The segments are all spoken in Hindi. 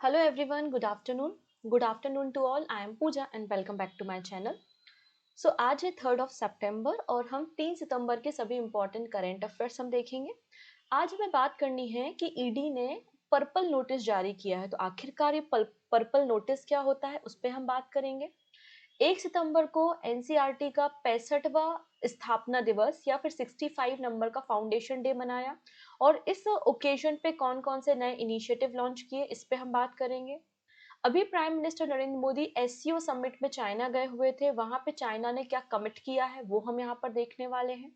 Hello everyone, good afternoon. Good afternoon to all. I am Pooja and welcome back to my channel. So आज है 3 और हम 3 के सभी इंपॉर्टेंट करेंट अफेयर्स हम देखेंगे। आज हमें बात करनी है कि ईडी ने पर्पल नोटिस जारी किया है, तो आखिरकार ये पर्पल नोटिस क्या होता है उस पर हम बात करेंगे। 1 सितंबर को एनसीईआरटी का 65वां स्थापना दिवस या फिर 65 नंबर का फाउंडेशन डे मनाया और इस ओकेजन पे कौन कौन से नए इनिशिएटिव लॉन्च किए इस पे हम बात करेंगे। अभी prime minister Narendra Modi SCO summit में चाइना गए हुए थे, वहां पे चाइना ने क्या कमिट किया है वो हम यहाँ पर देखने वाले हैं।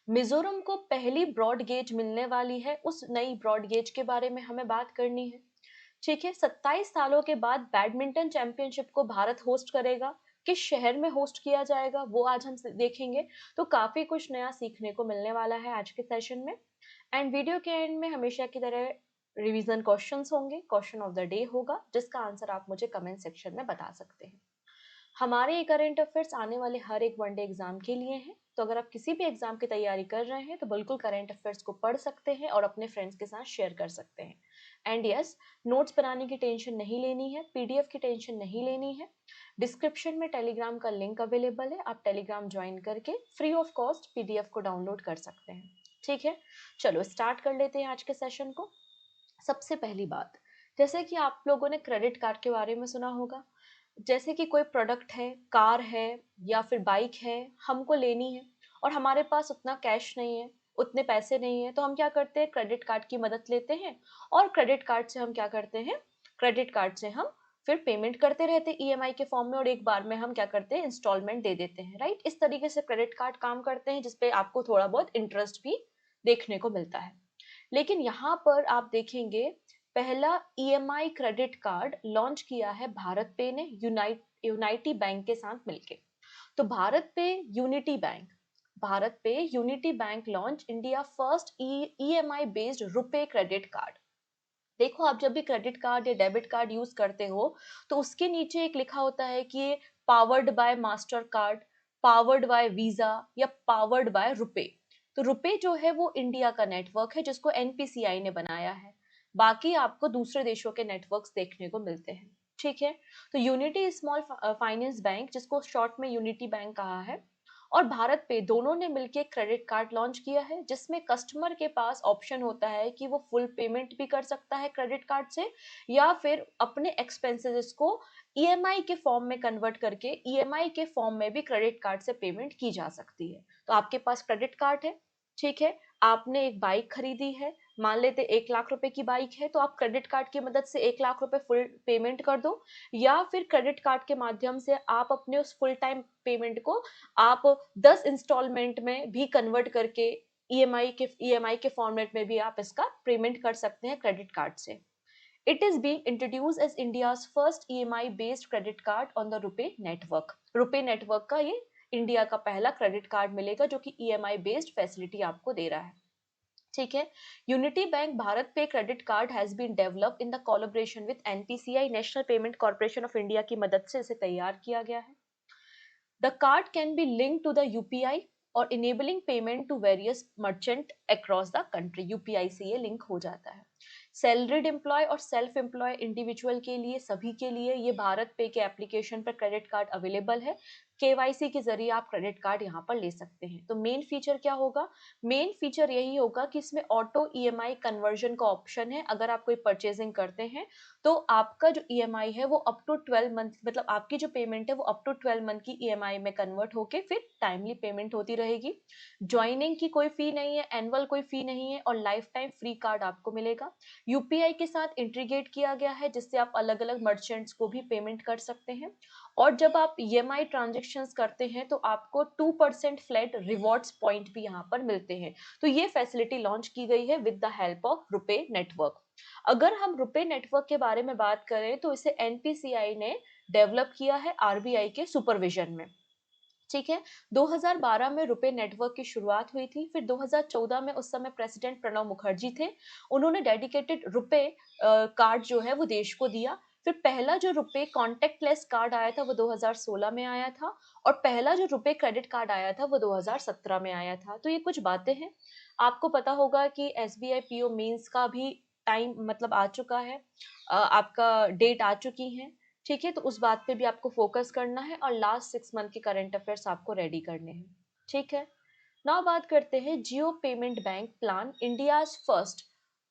मिजोरम को पहली ब्रॉड गेज मिलने वाली है, उस नई ब्रॉड गेज के बारे में हमें बात करनी है। ठीक है, 27 सालों के बाद बैडमिंटन चैंपियनशिप को भारत होस्ट करेगा। किस शहर में होस्ट किया जाएगा वो आज हम देखेंगे। तो काफी कुछ नया सीखने को मिलने वाला है आज के सेशन में। एंड वीडियो के एंड में हमेशा की तरह रिवीजन क्वेश्चंस होंगे, क्वेश्चन ऑफ द डे होगा जिसका आंसर आप मुझे कमेंट सेक्शन में बता सकते हैं। हमारे ये करंट अफेयर्स आने वाले हर एक वनडे एग्जाम के लिए हैं, तो अगर आप किसी भी एग्जाम की तैयारी कर रहे हैं तो बिल्कुल करंट अफेयर्स को पढ़ सकते हैं और अपने फ्रेंड्स के साथ शेयर कर सकते हैं। एंड यस, नोट्स बनाने की टेंशन नहीं लेनी है, पीडीएफ की टेंशन नहीं लेनी है। डिस्क्रिप्शन में टेलीग्राम का लिंक अवेलेबल है, आप टेलीग्राम ज्वाइन करके फ्री ऑफ कॉस्ट पीडीएफ को डाउनलोड कर सकते हैं। ठीक है, चलो स्टार्ट कर लेते हैं आज के सेशन को। सबसे पहली बात, जैसे कि आप लोगों ने क्रेडिट कार्ड के बारे में सुना होगा। जैसे कि कोई प्रोडक्ट है, कार है या फिर बाइक है, हमको लेनी है और हमारे पास उतना कैश नहीं है, उतने पैसे नहीं है, तो हम क्या करते हैं, क्रेडिट कार्ड की मदद लेते हैं। और क्रेडिट कार्ड से हम क्या करते हैं, क्रेडिट कार्ड से हम फिर पेमेंट करते रहते हैं ईएमआई के फॉर्म में और एक बार में हम क्या करते हैं, इंस्टॉलमेंट दे देते हैं। राइट, इस तरीके से क्रेडिट कार्ड काम करते हैं जिसपे आपको थोड़ा बहुत इंटरेस्ट भी देखने को मिलता है। लेकिन यहाँ पर आप देखेंगे, पहला ईएमआई क्रेडिट कार्ड लॉन्च किया है भारत पे ने यूनाइटी बैंक के साथ मिलके। तो भारत पे unity bank launch India first EMI based RuPay credit card. देखो, आप जब भी क्रेडिट कार्ड या डेबिट कार्ड यूज करते हो तो उसके नीचे एक लिखा होता है कि ये powered by master card, powered by visa या पावर्ड बाय रुपे। तो रुपे जो है वो इंडिया का नेटवर्क है जिसको एनपीसीआई ने बनाया है। बाकी आपको दूसरे देशों के नेटवर्क्स देखने को मिलते हैं। ठीक है, तो यूनिटी स्मॉल फाइनेंस बैंक, जिसको शॉर्ट में यूनिटी बैंक कहा है, और भारत पे दोनों ने मिलकर क्रेडिट कार्ड लॉन्च किया है जिसमें कस्टमर के पास ऑप्शन होता है कि वो फुल पेमेंट भी कर सकता है क्रेडिट कार्ड से या फिर अपने एक्सपेंसेस को ईएमआई के फॉर्म में कन्वर्ट करके ईएमआई के फॉर्म में भी क्रेडिट कार्ड से पेमेंट की जा सकती है। तो आपके पास क्रेडिट कार्ड है, ठीक है, आपने एक बाइक खरीदी है, मान लेते 1 लाख रुपए की बाइक है, तो आप क्रेडिट कार्ड की मदद से 1 लाख रुपए फुल पेमेंट कर दो, या फिर क्रेडिट कार्ड के माध्यम से आप अपने उस फुल टाइम पेमेंट को आप 10 इंस्टॉलमेंट में भी कन्वर्ट करके ईएमआई के फॉर्मेट में भी आप इसका पेमेंट कर सकते हैं क्रेडिट कार्ड से। It is being introduce as India's first EMI based credit card on the RuPay network. RuPay network का ये इंडिया का पहला क्रेडिट कार्ड मिलेगा जो कि ईएमआई बेस्ड फैसिलिटी आपको दे रहा है। ठीक है, unity bank BharatPe credit card has been develop in the collaboration with NPCI, national payment corporation of India की मदद से इसे तैयार किया गया है। The card can be linked to the UPI और enabling payment to various merchant across the country। UPI से ये लिंक हो जाता है। सैलरीड एम्प्लॉय और सेल्फ एम्प्लॉय इंडिविजुअल के लिए, सभी के लिए ये भारत पे के एप्लीकेशन पर क्रेडिट कार्ड अवेलेबल है। केवाईसी के जरिए आप क्रेडिट कार्ड यहाँ पर ले सकते हैं। तो मेन फीचर क्या होगा, मेन फीचर यही होगा कि इसमें ऑटो ईएमआई कन्वर्जन का ऑप्शन है। अगर आप कोई परचेजिंग करते हैं तो आपका जो ईएमआई है वो अप टू 12 मंथ, मतलब आपकी जो पेमेंट है वो अप टू 12 मंथ की ईएमआई में कन्वर्ट होके फिर टाइमली पेमेंट होती रहेगी। ज्वाइनिंग की कोई फी नहीं है, एनुअल कोई फी नहीं है और लाइफ टाइम फ्री कार्ड आपको मिलेगा। यूपीआई के साथ इंटीग्रेट किया गया है जिससे आप अलग अलग मर्चेंट्स को भी पेमेंट कर सकते हैं। और जब आप ईएमआई ट्रांजेक्शन्स करते हैं तो आपको 2% फ्लैट रिवॉर्ड्स पॉइंट भी यहाँ पर मिलते हैं। तो ये फैसिलिटी लॉन्च की गई है with the help of RuPay network. अगर हम रुपे नेटवर्क के बारे में बात करें तो इसे एनपीसीआई ने डेवलप किया है आरबीआई के सुपरविजन में। ठीक है, 2012 में रुपे नेटवर्क की शुरुआत हुई थी, फिर 2014 में उस समय प्रेसिडेंट प्रणब मुखर्जी थे, उन्होंने डेडिकेटेड रुपे कार्ड जो है वो देश को दिया। फिर पहला जो रुपे कॉन्टेक्टलेस कार्ड आया था वो 2016 में आया था और पहला जो रुपे क्रेडिट कार्ड आया था वो 2017 में आया था। तो ये कुछ बातें हैं। आपको पता होगा कि एसबीआई पीओ मीन्स का भी टाइम मतलब आ चुका है, आपका डेट आ चुकी है, ठीक है, तो उस बात पे भी आपको फोकस करना है और लास्ट 6 मंथ के करंट अफेयर्स आपको रेडी करने हैं, ठीक है। नाउ बात करते हैं Jio payment bank plan India's first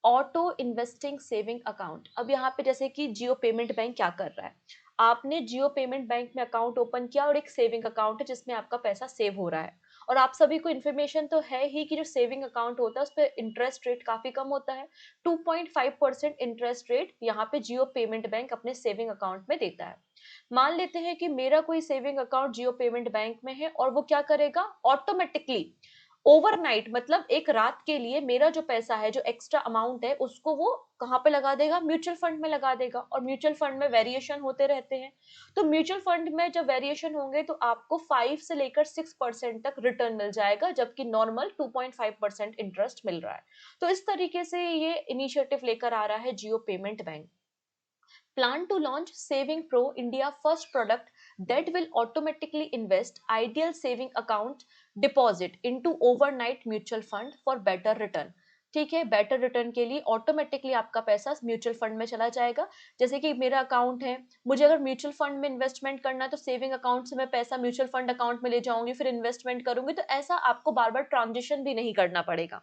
auto investing saving account. अब यहाँ पे जैसे कि जियो पेमेंट बैंक क्या कर रहा है, आपने जियो पेमेंट बैंक में अकाउंट ओपन किया और एक सेविंग अकाउंट है जिसमें आपका पैसा सेव हो रहा है, और आप सभी को इन्फॉर्मेशन तो है ही कि जो सेविंग अकाउंट होता है उस पर इंटरेस्ट रेट काफी कम होता है। 2.5% इंटरेस्ट रेट यहाँ पे जियो पेमेंट बैंक अपने सेविंग अकाउंट में देता है। मान लेते हैं कि मेरा कोई सेविंग अकाउंट जियो पेमेंट बैंक में है और वो क्या करेगा, ऑटोमेटिकली ओवरनाइट मतलब एक रात के लिए मेरा जो पैसा है, जो एक्स्ट्रा अमाउंट है, उसको वो कहाँ पे लगा देगा, म्यूचुअल फंड में लगा देगा। और म्यूचुअल फंड में वेरिएशन होते रहते हैं, तो म्यूचुअल फंड में जब वेरिएशन होंगे तो आपको 5 से लेकर 6% तक रिटर्न मिल जाएगा, जबकि नॉर्मल 2.5% इंटरेस्ट मिल रहा है। तो इस तरीके से ये इनिशिएटिव लेकर आ रहा है Jio payment bank. Plan to launch Saving Pro, India first product that will automatically invest ideal saving account deposit into overnight mutual fund for better return। ठीक है, बेटर रिटर्न के लिए ऑटोमेटिकली आपका पैसा म्यूचुअल फंड में चला जाएगा। जैसे कि मेरा अकाउंट है, मुझे अगर म्यूचुअल फंड में इन्वेस्टमेंट करना है तो सेविंग अकाउंट से मैं पैसा म्यूचुअल फंड अकाउंट में ले जाऊंगी, फिर इन्वेस्टमेंट करूंगी, तो ऐसा आपको बार बार ट्रांजिशन भी नहीं करना पड़ेगा,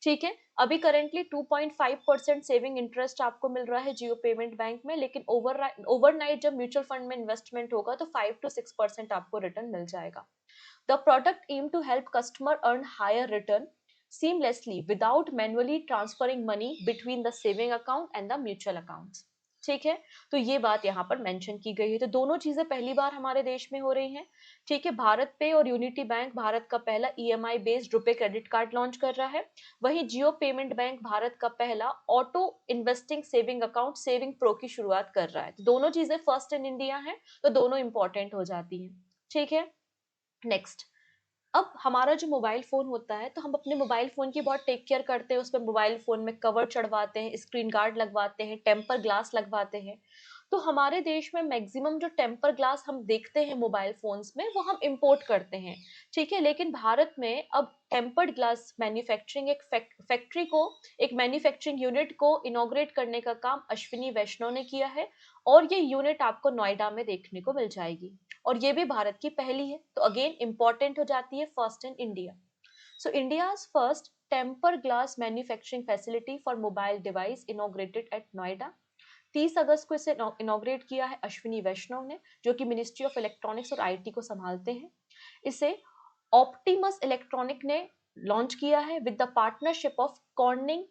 ठीक है। अभी करेंटली 2.5% सेविंग इंटरेस्ट आपको मिल रहा है जियो पेमेंट बैंक में, लेकिन ओवरनाइट जब म्यूचुअल फंड में इन्वेस्टमेंट होगा तो 5 to 6% आपको रिटर्न मिल जाएगा। The product aim to help customer earn higher return seamlessly without manually transferring money between the saving account and the mutual accounts, ठीक है। तो ये बात यहाँ पर मेंशन की गई है, तो दोनों चीजें पहली बार हमारे देश में हो रही हैं, ठीक है। भारत पे और यूनिटी बैंक भारत का पहला ईएमआई बेस्ड रुपए क्रेडिट कार्ड लॉन्च कर रहा है, वहीं जियो पेमेंट बैंक भारत का पहला auto investing saving account saving pro की शुरुआत कर रहा है। तो दोनों चीजें फर्स्ट इन इंडिया है, तो दोनों इंपॉर्टेंट हो जाती हैं, ठीक है। नेक्स्ट, अब हमारा जो मोबाइल फोन होता है, तो हम अपने मोबाइल फोन की बहुत टेक केयर करते हैं, उसमें मोबाइल फोन में कवर चढ़वाते हैं, स्क्रीन गार्ड लगवाते हैं, टेम्पर ग्लास लगवाते हैं। तो हमारे देश में मैक्सिमम जो टेम्पर ग्लास हम देखते हैं मोबाइल फोन्स में वो हम इंपोर्ट करते हैं, ठीक है। लेकिन भारत में अब टेम्पर्ड ग्लास मैन्युफैक्चरिंग एक फैक्ट्री को, एक मैन्युफैक्चरिंग यूनिट को इनॉग्रेट करने का काम अश्विनी वैष्णव ने किया है, और ये यूनिट आपको नोएडा में देखने को मिल जाएगी, और ये भी भारत की पहली है, तो अगेन इंपॉर्टेंट हो जाती है, first in India. So India's first temper glass manufacturing facility for mobile device inaugurated at Noida. 30 अगस्त को इसे इनॉग्रेट किया है अश्विनी वैष्णव ने, जो कि मिनिस्ट्री ऑफ इलेक्ट्रॉनिक्स और आईटी को संभालते हैं। इसे ऑप्टिमस इलेक्ट्रॉनिक ने लॉन्च किया है with the partnership of Corning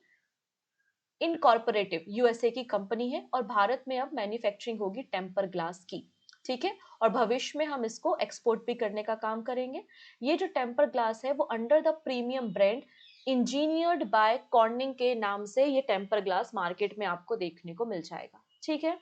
incorporative, USA की कंपनी है, और भारत में अब मैन्युफैक्चरिंग होगी टेम्पर ग्लास की, ठीक है। और भविष्य में हम इसको एक्सपोर्ट भी करने का काम करेंगे। ये जो टेम्पर ग्लास है वो under the premium brand engineered by Corning के नाम से ये टेम्पर ग्लास मार्केट में आपको देखने को मिल जाएगा, ठीक है।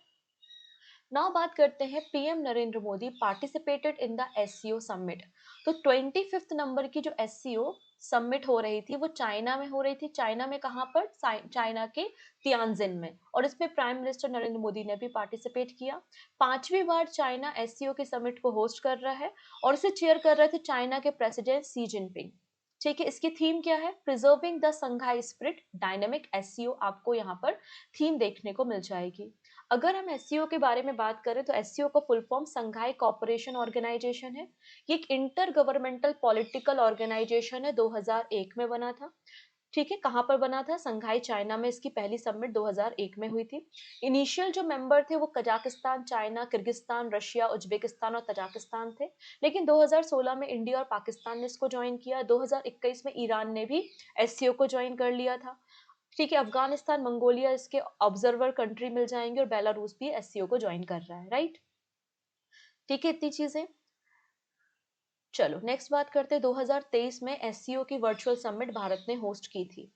नाउ बात करते हैं PM Narendra Modi participated in the SCO summit. तो 25 नंबर की जो एससीओ समिट हो रही थी वो चाइना में हो रही थी। चाइना में कहाँ पर, चाइना के तियानजिन में, और इसमें प्राइम मिनिस्टर नरेंद्र मोदी ने भी पार्टिसिपेट किया। 5वीं बार चाइना एससीओ के समिट को होस्ट कर रहा है, और इसे चेयर कर रहे थे चाइना के प्रेसिडेंट सी जिनपिंग, ठीक है। इसकी थीम क्या है, preserving the Shanghai spirit dynamic SCO, आपको यहाँ पर थीम देखने को मिल जाएगी। अगर हम एससीओ के बारे में बात करें तो एससीओ का फुल फॉर्म संघाई कॉपरेशन ऑर्गेनाइजेशन है। ये एक इंटर गवर्नमेंटल पॉलिटिकल ऑर्गेनाइजेशन है, 2001 में बना था, ठीक है। कहाँ पर बना था, संघाई चाइना में। इसकी पहली समिट 2001 में हुई थी। इनिशियल जो मेंबर थे वो Kazakhstan, China, Kyrgyzstan, Russia, Uzbekistan और तजाकिस्तान थे, लेकिन 2016 में इंडिया और पाकिस्तान ने इसको ज्वाइन किया। 2021 में ईरान ने भी एससीओ को ज्वाइन कर लिया था, ठीक है। अफगानिस्तान, मंगोलिया इसके ऑब्जर्वर कंट्री मिल जाएंगे, और बेलारूस भी एससीओ को ज्वाइन कर रहा है, राइट, ठीक है। इतनी चीजें, चलो नेक्स्ट बात करते हैं। 2023 में एससीओ की वर्चुअल समिट भारत ने होस्ट की थी।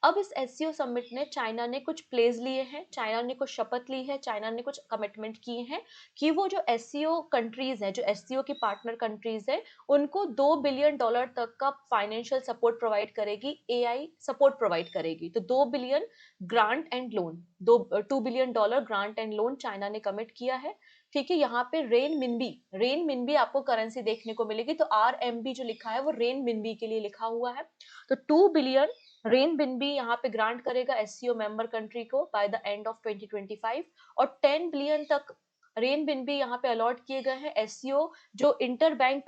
अब इस एससीओ समिट ने चाइना ने कुछ प्लेज लिए हैं, चाइना ने कुछ शपथ ली है, चाइना ने कुछ कमिटमेंट किए हैं कि वो जो एससीओ कंट्रीज हैं, जो एससीओ की पार्टनर कंट्रीज हैं, उनको $2 बिलियन तक का फाइनेंशियल सपोर्ट प्रोवाइड करेगी, एआई सपोर्ट प्रोवाइड करेगी। तो 2 billion grant and loan, 2 billion dollar grant and loan China ने कमिट किया है, ठीक है। यहाँ पे रेन मिनबी आपको करेंसी देखने को मिलेगी, तो RMB जो लिखा है वो रेन मिनबी के लिए लिखा हुआ है। तो 2 बिलियन रेनबिनबी यहाँ पे ग्रांट करेगा एससीओ मेंबर कंट्री को बाय द एंड ऑफ 2025, और 10 बिलियन तक रेनबिनबी यहाँ पे अलॉट किए गए हैं। एससीओ जो इंटर बैंक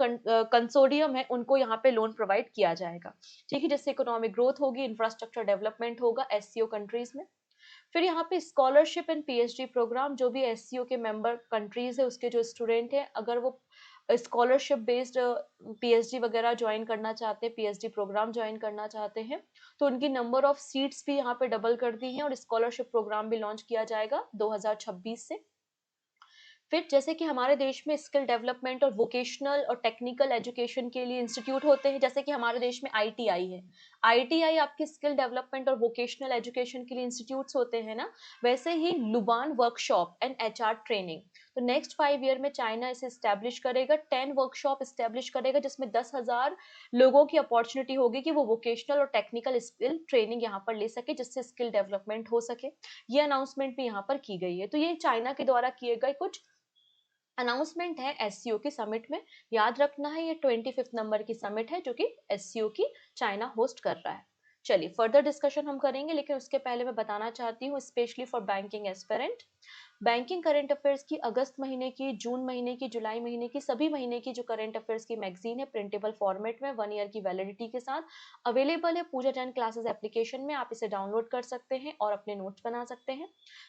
कंसोर्टियम है उनको यहाँ पे लोन प्रोवाइड किया जाएगा, ठीक है, जिससे इकोनॉमिक ग्रोथ होगी, इंफ्रास्ट्रक्चर डेवलपमेंट होगा एससीओ कंट्रीज में। फिर यहाँ पे स्कॉलरशिप एंड पीएचडी प्रोग्राम, जो भी एससीओ के मेंबर कंट्रीज है उसके जो स्टूडेंट है, अगर वो स्कॉलरशिप बेस्ड पीएचडी वगैरह ज्वाइन करना चाहते हैं, पीएचडी प्रोग्राम ज्वाइन करना चाहते हैं, तो उनकी नंबर ऑफ सीट्स भी यहाँ पे डबल कर दी है, और स्कॉलरशिप प्रोग्राम भी लॉन्च किया जाएगा 2026 से। फिर जैसे कि हमारे देश में स्किल डेवलपमेंट और वोकेशनल और टेक्निकल एजुकेशन के लिए इंस्टीट्यूट होते हैं, जैसे कि हमारे देश में आईटीआई है, आईटीआई आपकी स्किल डेवलपमेंट और वोकेशनल एजुकेशन के लिए इंस्टीट्यूट्स होते हैं ना, वैसे ही लुबान वर्कशॉप एंड एचआर ट्रेनिंग, तो नेक्स्ट 5 ईयर में चाइना इसे स्टैब्लिश करेगा, 10 वर्कशॉप स्टैब्लिश करेगा, जिसमें 10,000 लोगों की अपॉर्चुनिटी होगी कि वो वोकेशनल और टेक्निकल स्किल ट्रेनिंग यहाँ पर ले सके, जिससे स्किल डेवलपमेंट हो सके। ये अनाउंसमेंट भी यहाँ पर की गई है। तो ये चाइना के द्वारा किए गए कुछ अनाउंसमेंट है एससीओ की समिट में। याद रखना है ये 25 नंबर की समिट है जो कि एससीओ की चाइना होस्ट कर रहा है। चलिए फर्दर डिस्कशन हम करेंगे, लेकिन उसके पहले मैं बताना चाहती हूँ specially for banking aspirant, banking current affairs की अगस्त महीने की, जून महीने की, जुलाई महीने की, सभी महीने की जो करंट अफेयर्स की मैगजीन है प्रिंटेबल फॉर्मेट में 1 ईयर की वैलिडिटी के साथ अवेलेबल है पूजा जैन क्लासेस एप्लीकेशन में। आप इसे डाउनलोड कर सकते हैं और अपने नोट्स बना सकते हैं,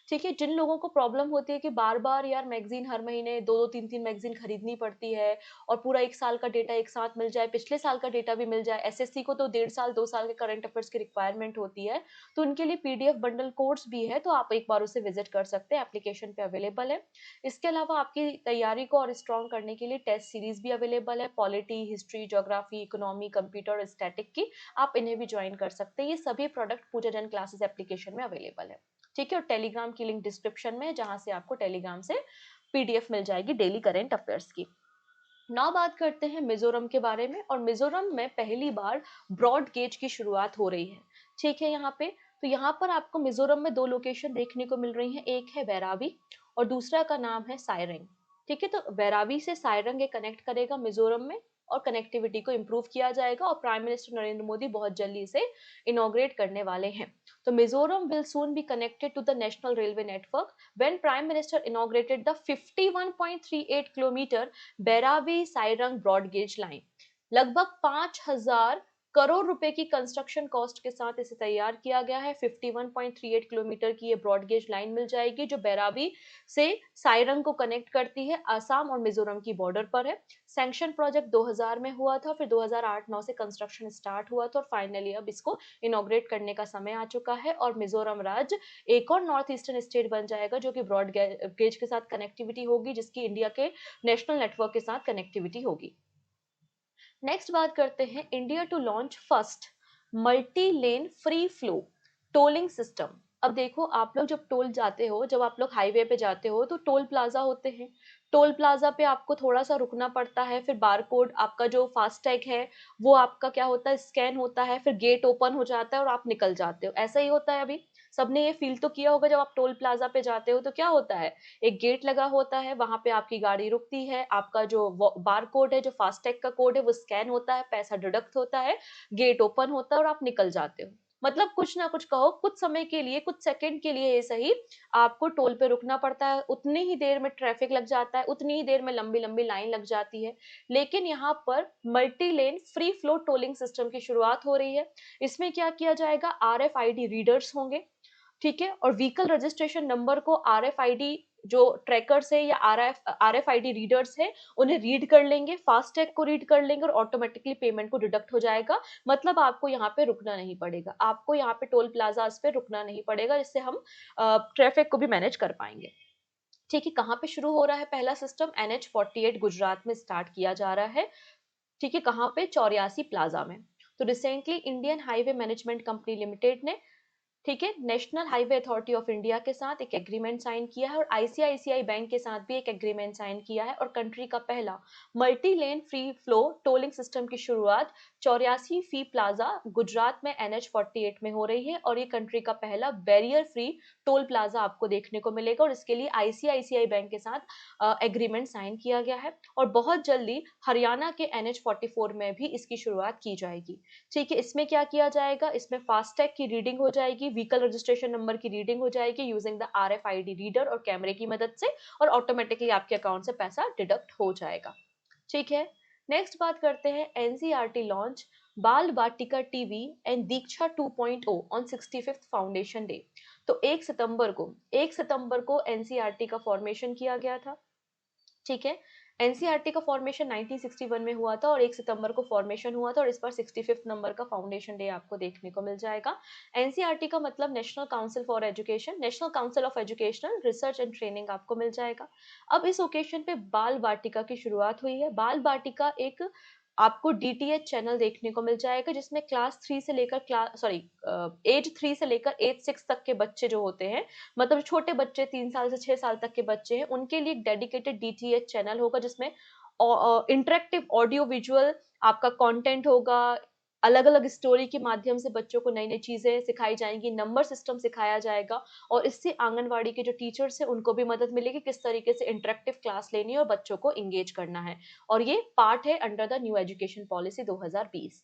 ठीक है। जिन लोगों को प्रॉब्लम होती है कि बार बार यार मैगजीन हर महीने दो दो तीन तीन मैगजीन खरीदनी पड़ती है और पूरा एक साल का डेटा एक साथ मिल जाए, पिछले साल का डेटा भी मिल जाए, एसएससी को तो 1.5 साल 2 साल के करंट अफेयर्स की रिक्वायरमेंट होती है, तो उनके लिए पीडीएफ बंडल कोर्स भी है, तो आप एक बार उसे विजिट कर सकते हैं, एप्लीकेशन पे अवेलेबल है। इसके अलावा आपकी तैयारी को और स्ट्रॉन्ग करने के लिए टेस्ट सीरीज भी अवेलेबल है, polity, history, geography, economy, computer और स्टैटिक की, आप इन्हें भी ज्वाइन कर सकते हैं। ये सभी प्रोडक्ट पूजा जैन क्लासेस एप्लीकेशन में अवेलेबल है, ठीक है। और टेलीग्राम की लिंक डिस्क्रिप्शन में है, जहां से आपको टेलीग्राम से पीडीएफ मिल जाएगी डेली करंट अफेयर्स की। नाउ बात करते हैं मिजोरम के बारे में, और मिजोरम में पहली बार ब्रॉड गेज की शुरुआत हो रही है, ठीक है। यहाँ पे तो यहाँ पर आपको मिजोरम में 2 लोकेशन देखने को मिल रही हैं, एक है बैराबी और दूसरा का नाम है सायरंग, ठीक है। तो बैराबी से सायरंग ये कनेक्ट करेगा मिजोरम में, और कनेक्टिविटी को इम्प्रूव किया जाएगा, और प्राइम मिनिस्टर नरेंद्र मोदी बहुत जल्दी इसे इनॉग्रेट करने वाले हैं। तो Mizoram will soon be connected to the national railway network when Prime Minister inaugurated the 51.38 kilometre Bairabi Sairang broad gauge line. लगभग 5,000 करोड़ रुपए की कंस्ट्रक्शन कॉस्ट के साथ इसे तैयार किया गया है। 51.38 किलोमीटर की ये ब्रॉड गेज लाइन मिल जाएगी, जो बैरावी से सायरंग को कनेक्ट करती है, आसाम और मिजोरम की बॉर्डर पर है। सैंक्शन प्रोजेक्ट 2000 में हुआ था, फिर 2008-9 से कंस्ट्रक्शन स्टार्ट हुआ था, और फाइनली अब इसको इनॉग्रेट करने का समय आ चुका है, और मिजोरम राज्य एक और नॉर्थ ईस्टर्न स्टेट बन जाएगा जो कि ब्रॉड गेज के साथ कनेक्टिविटी होगी, जिसकी इंडिया के नेशनल नेटवर्क के साथ कनेक्टिविटी होगी। नेक्स्ट बात करते हैं India to launch first multi lane free flow tolling system. अब देखो आप लोग जब टोल जाते हो, जब आप लोग हाईवे पे जाते हो तो टोल प्लाजा होते हैं, टोल प्लाजा पे आपको थोड़ा सा रुकना पड़ता है, फिर बारकोड आपका जो फास्टैग है वो आपका क्या होता है, स्कैन होता है, फिर गेट ओपन हो जाता है और आप निकल जाते हो। ऐसा ही होता है, अभी सबने ये फील तो किया होगा, जब आप टोल प्लाजा पे जाते हो तो क्या होता है, एक गेट लगा होता है, वहां पे आपकी गाड़ी रुकती है, आपका जो बार कोड है, जो फास्टैग का कोड है, वो स्कैन होता है, पैसा डिडक्ट होता है, गेट ओपन होता है और आप निकल जाते हो। मतलब कुछ ना कुछ कहो, कुछ समय के लिए, कुछ सेकंड के लिए ये सही, आपको टोल पे रुकना पड़ता है, उतनी ही देर में ट्रैफिक लग जाता है, उतनी ही देर में लंबी लंबी लाइन लग जाती है। लेकिन यहाँ पर multi lane free flow tolling system की शुरुआत हो रही है। इसमें क्या किया जाएगा, आरएफआईडी रीडर्स होंगे, ठीक है, और व्हीकल रजिस्ट्रेशन नंबर को आरएफआईडी जो ट्रैकर्स है या आरएफआईडी रीडर्स है उन्हें रीड कर लेंगे, फास्टैग को रीड कर लेंगे और ऑटोमेटिकली पेमेंट को डिडक्ट हो जाएगा। मतलब आपको यहाँ पे रुकना नहीं पड़ेगा, आपको यहाँ पे टोल प्लाजा पे रुकना नहीं पड़ेगा, जिससे हम ट्रैफिक को भी मैनेज कर पाएंगे, ठीक है। कहाँ पे शुरू हो रहा है पहला सिस्टम, NH48 गुजरात में स्टार्ट किया जा रहा है, ठीक है। कहाँ पे, 84 प्लाजा में। तो recently Indian highway management company limited ने ठीक है, national highway authority of India के साथ एक एग्रीमेंट साइन किया है और आईसीआईसीआई बैंक के साथ भी एक एग्रीमेंट साइन किया है और कंट्री का पहला multi lane free flow tolling system की शुरुआत 84 फी प्लाजा गुजरात में NH 48 में हो रही है और ये कंट्री का पहला बैरियर फ्री टोल प्लाजा आपको देखने को मिलेगा और इसके लिए आईसीआईसीआई बैंक के साथ एग्रीमेंट साइन किया गया है और बहुत जल्दी हरियाणा के NH 44 में भी इसकी शुरुआत की जाएगी। ठीक है, इसमें क्या किया जाएगा, इसमें फास्टैग की रीडिंग हो जाएगी, व्हीकल रजिस्ट्रेशन नंबर की रीडिंग हो जाएगी यूजिंग द RFID रीडर और कैमरे की मदद से और ऑटोमेटिकली आपके अकाउंट से पैसा डिडक्ट हो जाएगा। ठीक है, नेक्स्ट बात करते हैं NCERT launch Bal Vatika TV and Diksha 2.0 on 65th foundation day. तो 1 सितंबर को एनसीईआरटी का फॉर्मेशन किया गया था। ठीक है, एनसीईआरटी का फॉर्मेशन 1961 में हुआ था और 1 सितंबर को फॉर्मेशन हुआ था और इस पर 65th नंबर का फाउंडेशन डे आपको देखने को मिल जाएगा। एनसीईआरटी का मतलब national council for education, national council of educational research and training आपको मिल जाएगा। अब इस ओकेशन पे बाल बाटिका की शुरुआत हुई है। बाल बाटिका एक आपको डीटीएच चैनल देखने को मिल जाएगा जिसमें एज 3 से लेकर एज 6 तक के बच्चे जो होते हैं, मतलब छोटे बच्चे 3 साल से 6 साल तक के बच्चे हैं, उनके लिए एक डेडिकेटेड डीटीएच चैनल होगा जिसमें इंटरेक्टिव ऑडियो विजुअल आपका कंटेंट होगा। अलग अलग स्टोरी के माध्यम से बच्चों को नई नई चीजें सिखाई जाएंगी, नंबर सिस्टम सिखाया जाएगा और इससे आंगनवाड़ी के जो टीचर्स हैं उनको भी मदद मिलेगी किस तरीके से इंटरेक्टिव क्लास लेनी है और बच्चों को इंगेज करना है और ये पार्ट है under the new education policy 2020।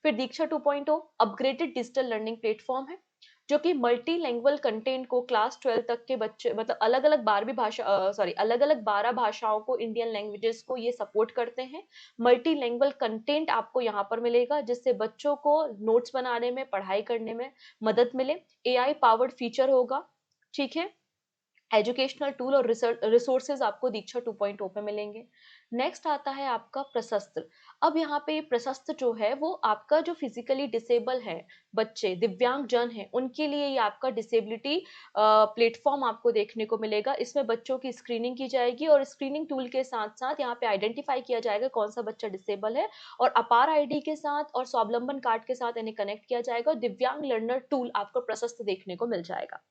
फिर दीक्षा 2.0 अपग्रेडेड डिजिटल लर्निंग प्लेटफॉर्म है जो कि मल्टी लैंग्वेज कंटेंट को क्लास 12 तक के बच्चे, मतलब अलग अलग 12 भाषाओं को, इंडियन लैंग्वेजेस को ये सपोर्ट करते हैं। मल्टी लैंग्वेज कंटेंट आपको यहाँ पर मिलेगा जिससे बच्चों को नोट्स बनाने में, पढ़ाई करने में मदद मिले। AI पावर्ड फीचर होगा। ठीक है, एजुकेशनल टूल और रिसोर्सेज आपको दीक्षा 2.0 पे मिलेंगे। नेक्स्ट आता है आपका प्रशस्त्र। अब यहाँ पे प्रशस्त्र जो है वो आपका जो फिजिकली डिसेबल है, बच्चे दिव्यांग जन है, उनके लिए ये आपका डिसेबिलिटी प्लेटफॉर्म आपको देखने को मिलेगा। इसमें बच्चों की स्क्रीनिंग की जाएगी और स्क्रीनिंग टूल के साथ साथ यहाँ पे आइडेंटिफाई किया जाएगा कौन सा बच्चा डिसेबल है और अपार ID के साथ और स्वावलंबन कार्ड के साथ इन्हें कनेक्ट किया जाएगा और दिव्यांग लर्नर टूल आपको प्रशस्त देखने को मिल जाएगा।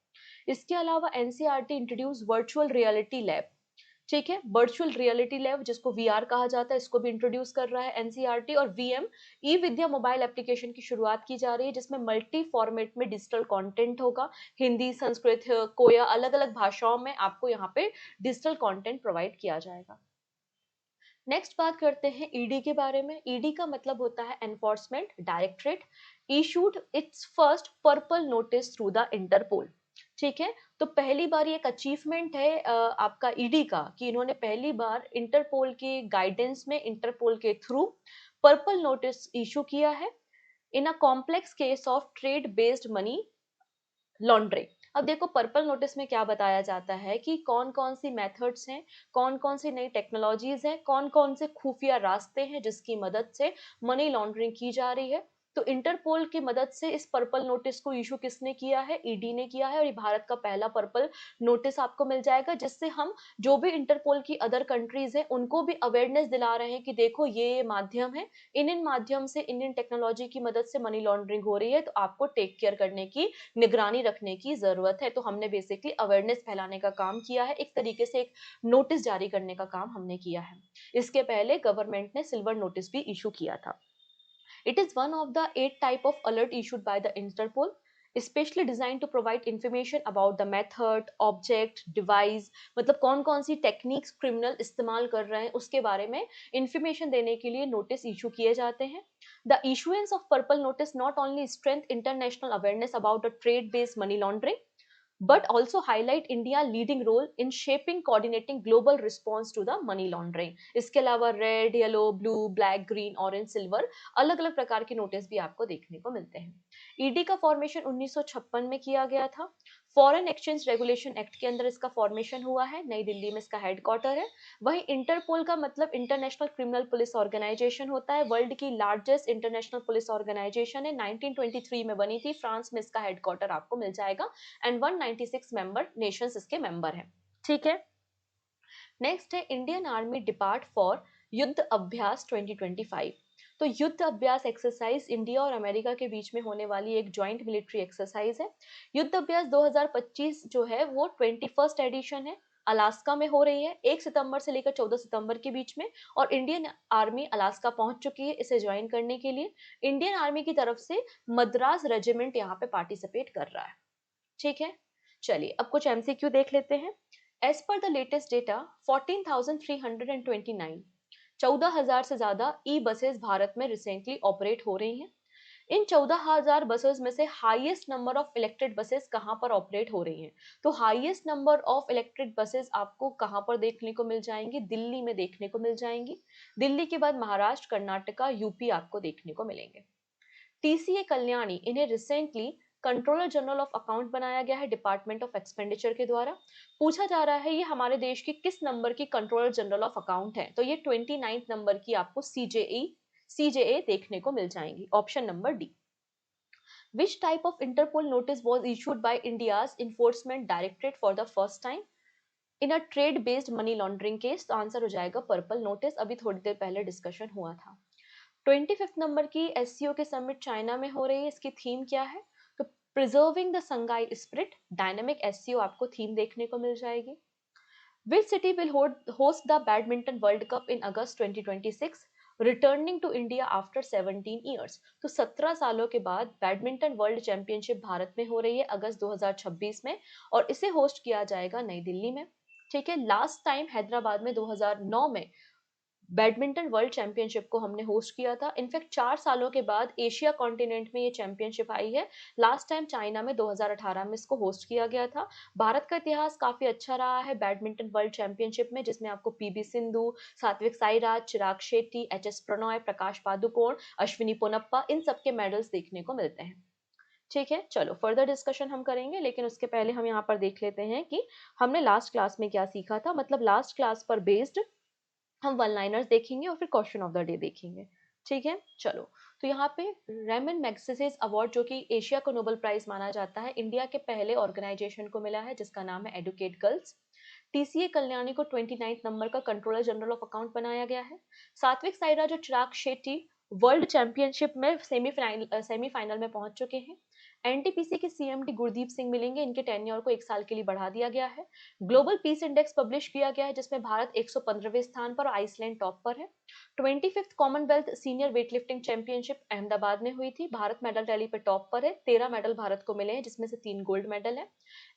इसके अलावा NCERT introduce virtual reality lab. ठीक है, वर्चुअल रियलिटी लैब जिसको VR कहा जाता है, इसको भी इंट्रोड्यूस कर रहा है एनसीईआरटी और VM ई विद्या मोबाइल एप्लीकेशन की शुरुआत की जा रही है जिसमें मल्टी फॉर्मेट में डिजिटल कंटेंट होगा। हिंदी, संस्कृत, कोया, अलग अलग भाषाओं में आपको यहाँ पे डिजिटल कंटेंट प्रोवाइड किया जाएगा। नेक्स्ट बात करते हैं ईडी के बारे में। ईडी का मतलब होता है enforcement directorate issued it's first purple notice through the Interpol. ठीक है, तो पहली बार ये एक अचीवमेंट है आपका ईडी का कि इन्होंने पहली बार इंटरपोल के गाइडेंस में, इंटरपोल के थ्रू पर्पल नोटिस इशू किया है in a complex case of trade based money laundering. अब देखो पर्पल नोटिस में क्या बताया जाता है कि कौन कौन सी मेथड्स हैं, कौन कौन सी नई टेक्नोलॉजीज हैं, कौन कौन से खुफिया रास्ते हैं जिसकी मदद से मनी लॉन्ड्रिंग की जा रही है। तो इंटरपोल की मदद से इस पर्पल नोटिस को इशू किसने किया है, ईडी ने किया है और ये भारत का पहला पर्पल नोटिस आपको मिल जाएगा जिससे हम जो भी इंटरपोल की अदर कंट्रीज हैं उनको भी अवेयरनेस दिला रहे हैं कि देखो ये माध्यम है, इन माध्यम से, इन टेक्नोलॉजी की मदद से मनी लॉन्ड्रिंग हो रही है तो आपको टेक केयर करने की, निगरानी रखने की जरूरत है। तो हमने बेसिकली अवेयरनेस फैलाने का काम किया है, एक तरीके से एक नोटिस जारी करने का काम हमने किया है। इसके पहले गवर्नमेंट ने सिल्वर नोटिस भी इशू किया था। It is one of the 8 type of alert issued by the Interpol specially design to provide information about the method, object, device, मतलब कौन कौन सी टेक्निक्स क्रिमिनल इस्तेमाल कर रहे हैं उसके बारे में इंफॉर्मेशन देने के लिए नोटिस इशू किए जाते हैं। The issuance of purple notice not only strength international awareness about the trade-based money laundering, but also highlight India leading role in shaping coordinating global response to the money laundering। इसके अलावा red, yellow, blue, black, green, orange, silver अलग अलग प्रकार के नोटिस भी आपको देखने को मिलते हैं। ईडी का फॉर्मेशन 1956 में किया गया था। फॉरेन एक्सचेंज रेगुलेशन एक्ट के अंदर इसका फॉर्मेशन हुआ है, नई दिल्ली में इसका हेडक्वार्टर है। वहीं इंटरपोल का मतलब इंटरनेशनल क्रिमिनल पुलिस ऑर्गेनाइजेशन होता है, वर्ल्ड की लार्जेस्ट इंटरनेशनल पुलिस ऑर्गेनाइजेशन है, 1923 में बनी थी, फ्रांस में इसका हेडक्वार्टर आपको मिल जाएगा एंड 196 मेंबर नेशंस इसके मेंबर हैं। ठीक है, नेक्स्ट है इंडियन आर्मी डिपार्ट फॉर युद्ध अभ्यास 2025। तो युद्ध अभ्यास एक्सरसाइज इंडिया और अमेरिका के बीच में होने वाली एक ज्वाइंट मिलिट्री एक्सरसाइज है। युद्ध अभ्यास 2025 जो है वो 21st एडिशन है, अलास्का में हो रही है 1 सितंबर से लेकर 14 सितंबर के बीच में। और इंडियन आर्मी अलास्का पहुंच चुकी है इसे ज्वाइन करने के लिए। इंडियन आर्मी की तरफ से मद्रास रेजिमेंट यहाँ पे पार्टिसिपेट कर रहा है। ठीक है, चलिए अब कुछ एमसीक्यू देख लेते हैं। As per the latest data 14,329, 14,000 से ज्यादा ई बसेस भारत में रिसेंटली ऑपरेट हो रही हैं। इन 14,000 बसेस में से highest number of electric buses कहां पर ऑपरेट हो रही हैं? तो highest number of electric buses आपको कहां पर देखने को मिल जाएंगी? दिल्ली में देखने को मिल जाएंगी। दिल्ली के बाद महाराष्ट्र, कर्नाटका, यूपी आपको देखने को मिलेंगे। टीसीए कल्याणी इन्हें recently controller general of account बनाया गया है डिपार्टमेंट ऑफ एक्सपेंडिचर के द्वारा। पूछा जा रहा है ये हमारे देश की किस नंबर की कंट्रोलर जनरल ऑफ अकाउंट है? तो ये 29 नंबर की आपको सीजेए देखने को मिल जाएंगी। Option number D. Which type of Interpol notice was issued by India's enforcement directorate for the first time in a trade-based money laundering case? तो आंसर हो जाएगा पर्पल नोटिस, अभी थोड़ी देर पहले डिस्कशन हुआ था। 25th नंबर की एससीओ के समिट चाइना में हो रही है, इसकी थीम क्या है? तो preserving the Sangai spirit, dynamic SCO आपको थीम देखने को मिल जाएगी। Which city will host the Badminton World Cup in August 2026, returning to India after 17 years? तो 17 सालों के बाद बैडमिंटन वर्ल्ड चैंपियनशिप भारत में हो रही है अगस्त 2026 में, और इसे होस्ट किया जाएगा नई दिल्ली में। ठीक है, लास्ट टाइम हैदराबाद में 2009 में बैडमिंटन वर्ल्ड चैंपियनशिप को हमने होस्ट किया था। इनफैक्ट 4 सालों के बाद एशिया कॉन्टिनेंट में ये चैंपियनशिप आई है। लास्ट टाइम चाइना में 2018 में इसको होस्ट किया गया था। भारत का इतिहास काफी अच्छा रहा है बैडमिंटन वर्ल्ड चैंपियनशिप में, जिसमें आपको पीवी सिंधु, सात्विक साईराज, चिराग शेट्टी, एचएस प्रणॉय, प्रकाश पादुकोण, अश्विनी पोनप्पा, इन सबके मेडल्स देखने को मिलते हैं। ठीक है, चलो फर्दर डिस्कशन हम करेंगे, लेकिन उसके पहले हम यहाँ पर देख लेते हैं कि हमने लास्ट क्लास में क्या सीखा था। मतलब लास्ट क्लास पर बेस्ड हम वन लाइनर्स देखेंगे और फिर क्वेश्चन ऑफ द डे देखेंगे। ठीक है, चलो। तो यहाँ पे रेमन मैग्सेसे अवार्ड, जो कि एशिया को नोबेल प्राइज माना जाता है, इंडिया के पहले ऑर्गेनाइजेशन को मिला है जिसका नाम है एडुकेट गर्ल्स। टीसीए कल्याणी को 29 नंबर का कंट्रोलर जनरल ऑफ अकाउंट बनाया गया है। सात्विक साईराज और चिराग शेट्टी वर्ल्ड चैंपियनशिप में सेमीफाइनल में पहुंच चुके हैं। एनटीपीसी के सीएमडी गुरदीप सिंह मिलेंगे, इनके टेन्योर को 1 साल के लिए बढ़ा दिया गया है। ग्लोबल पीस इंडेक्स पब्लिश किया गया है जिसमें भारत 115वें स्थान पर और आइसलैंड टॉप पर है। 25th Commonwealth senior weightlifting championship Ahmedabad में हुई थी। भारत मेडल टैली पे टॉप पर है, 13 मेडल भारत को मिले हैं जिसमें से 3 गोल्ड मेडल है।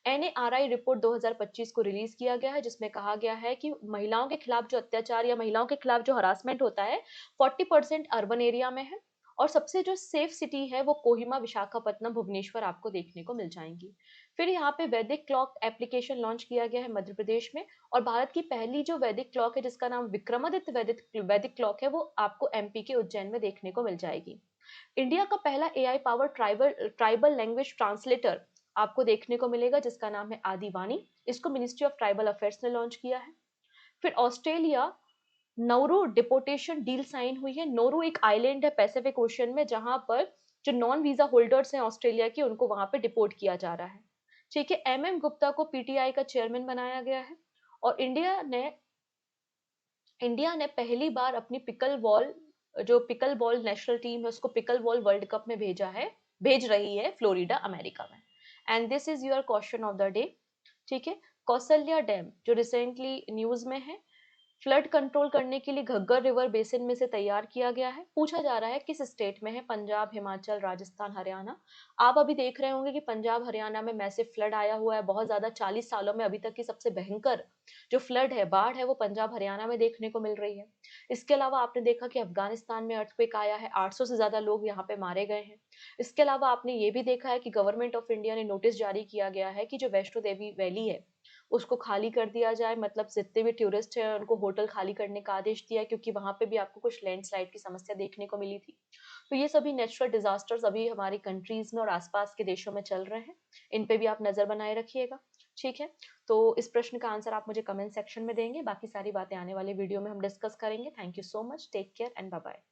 एनएआरआई रिपोर्ट 2025 को रिलीज किया गया है जिसमें कहा गया है कि महिलाओं के खिलाफ जो अत्याचार या महिलाओं के खिलाफ जो हरासमेंट होता है 40% अर्बन एरिया में है, और सबसे जो सेफ सिटी है वो कोहिमा, विशाखापट्टनम, भुवनेश्वर आपको देखने को मिल जाएंगी। फिर यहाँ पे वैदिक क्लॉक एप्लीकेशन लॉन्च किया गया है मध्य प्रदेश में, और भारत की पहली जो वैदिक क्लॉक है जिसका नाम विक्रमादित्य वैदिक क्लॉक है वो आपको एमपी के उज्जैन में देखने को मिल जाएगी। इंडिया का पहला AI power tribal language translator आपको देखने को मिलेगा जिसका नाम है आदिवानी। इसको मिनिस्ट्री ऑफ ट्राइबल अफेयर्स ने लॉन्च किया है। फिर Australia Nauru deportation deal sign हुई है। नौरू एक आइलैंड है पैसिफिक ओशन में जहां पर जो नॉन वीजा होल्डर्स हैं ऑस्ट्रेलिया के, उनको वहां पे डिपोर्ट किया जा रहा है। ठीक है, एमएम गुप्ता को पीटीआई का चेयरमैन बनाया गया है। और इंडिया ने पहली बार अपनी पिकल बॉल नेशनल टीम है उसको पिकल बॉल वर्ल्ड कप में भेज रही है फ्लोरिडा अमेरिका में। And this is your question of the day. ठीक है, कौशल्या डैम जो रिसेंटली न्यूज में है, फ्लड कंट्रोल करने के लिए घग्गर रिवर बेसिन में से तैयार किया गया है। पूछा जा रहा है किस स्टेट में है? पंजाब, हिमाचल, राजस्थान, हरियाणा। आप अभी देख रहे होंगे कि पंजाब हरियाणा में मैसिव फ्लड आया हुआ है बहुत ज्यादा। 40 सालों में अभी तक की सबसे भयंकर जो फ्लड है, बाढ़ है, वो पंजाब हरियाणा में देखने को मिल रही है। इसके अलावा आपने देखा कि अफगानिस्तान में अर्थक्वेक आया है, 800 से ज्यादा लोग यहाँ पे मारे गए हैं। इसके अलावा आपने ये भी देखा है कि गवर्नमेंट ऑफ इंडिया ने नोटिस जारी किया गया है कि जो वैष्णो देवी वैली है उसको खाली कर दिया जाए। मतलब जितने भी टूरिस्ट हैं उनको होटल खाली करने का आदेश दिया है, क्योंकि वहां पे भी आपको कुछ लैंडस्लाइड की समस्या देखने को मिली थी। तो ये सभी नेचुरल डिजास्टर्स अभी हमारी कंट्रीज में और आसपास के देशों में चल रहे हैं, इन पे भी आप नजर बनाए रखिएगा। ठीक है, तो इस प्रश्न का आंसर आप मुझे कमेंट सेक्शन में देंगे, बाकी सारी बातें आने वाले वीडियो में हम डिस्कस करेंगे। Thank you so much, take care and bye bye.